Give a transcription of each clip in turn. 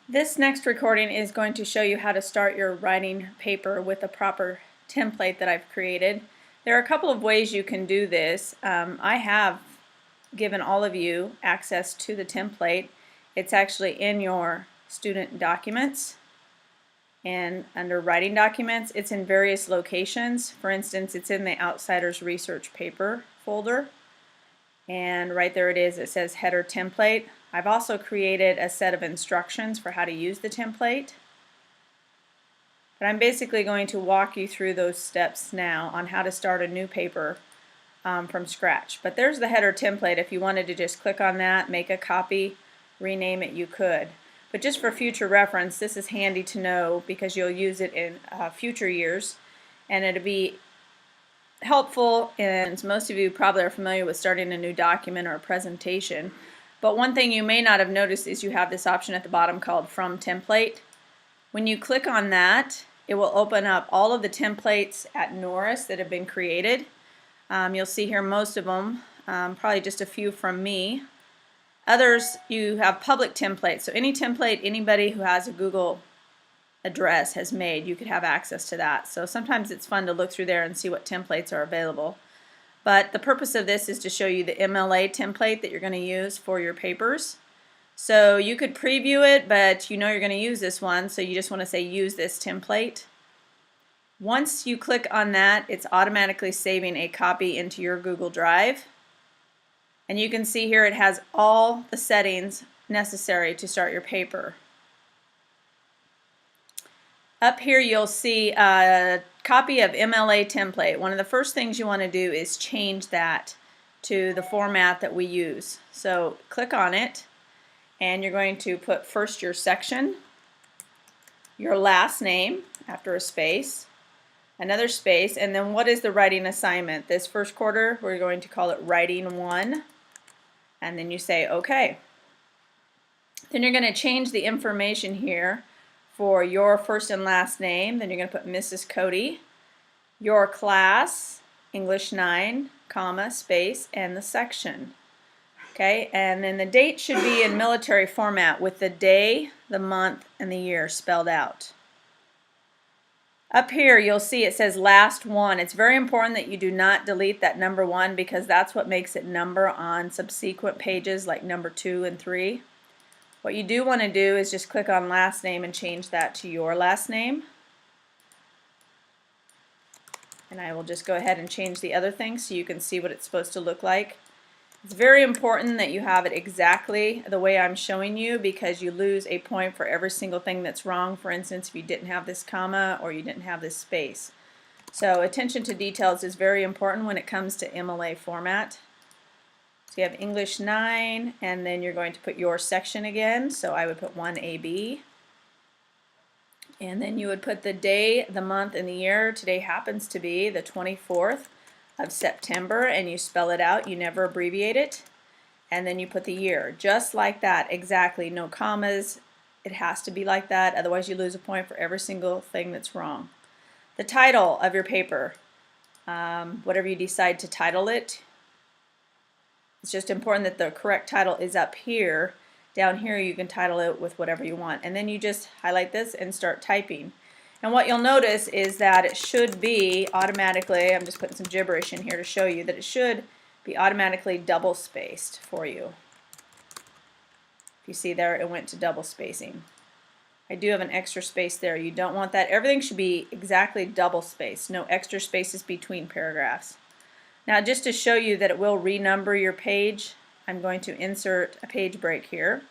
This next recording is going to show you how to start your writing paper with a proper template that I've created. There are a couple of ways you can do this. I have given all of you access to the template. It's actually in your student documents, and under writing documents it's in various locations. For instance, it's in the Outsiders Research Paper folder, and right there it is. It says header template. I've also created a set of instructions for how to use the template, but I'm basically going to walk you through those steps now on how to start a new paper from scratch. But there's the header template. If you wanted to just click on that, make a copy, rename it, you could. But just for future reference, this is handy to know because you'll use it in future years, and it'll be helpful. And most of you probably are familiar with starting a new document or a presentation. But one thing you may not have noticed is you have this option at the bottom called From Template. When you click on that, it will open up all of the templates at Norris that have been created. You'll see here most of them, probably just a few from me. Others, you have public templates. So any template anybody who has a Google address has made, you could have access to that. So sometimes it's fun to look through there and see what templates are available. But the purpose of this is to show you the MLA template that you're going to use for your papers. So you could preview it, but you know you're going to use this one, so you just want to say use this template. Once you click on that, it's automatically saving a copy into your Google Drive. And you can see here it has all the settings necessary to start your paper. Up here you'll see a copy of MLA template. One of the first things you want to do is change that to the format that we use. So click on it, and you're going to put first your section, your last name after a space, another space, and then what is the writing assignment. This first quarter we're going to call it Writing 1, and then you say OK. Then you're going to change the information here for your first and last name. Then you're going to put Mrs. Cody, your class, English 9, comma, space, and the section. Okay, and then the date should be in military format with the day, the month, and the year spelled out. Up here you'll see it says last one. It's very important that you do not delete that number 1 because that's what makes it number on subsequent pages like number 2 and 3. What you do want to do is just click on last name and change that to your last name. And I will just go ahead and change the other thing so you can see what it's supposed to look like. It's very important that you have it exactly the way I'm showing you because you lose a point for every single thing that's wrong. For instance, if you didn't have this comma or you didn't have this space. So attention to details is very important when it comes to MLA format. So you have English 9, and then you're going to put your section again. So I would put 1AB. And then you would put the day, the month, and the year. Today happens to be the 24th of September, and you spell it out. You never abbreviate it. And then you put the year. Just like that, exactly. No commas. It has to be like that. Otherwise you lose a point for every single thing that's wrong. The title of your paper, whatever you decide to title it, it's just important that the correct title is up here. Down here you can title it with whatever you want. And then you just highlight this and start typing. And what you'll notice is that it should be automatically, I'm just putting some gibberish in here to show you that it should be automatically double spaced for you. If you see there, it went to double spacing. I do have an extra space there. You don't want that. Everything should be exactly double spaced. No extra spaces between paragraphs. Now just to show you that it will renumber your page, I'm going to insert a page break here.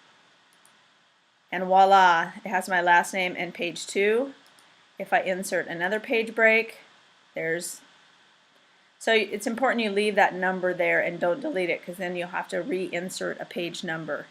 And voila, it has my last name and page 2. If I insert another page break, so it's important you leave that number there and don't delete it because then you'll have to reinsert a page number.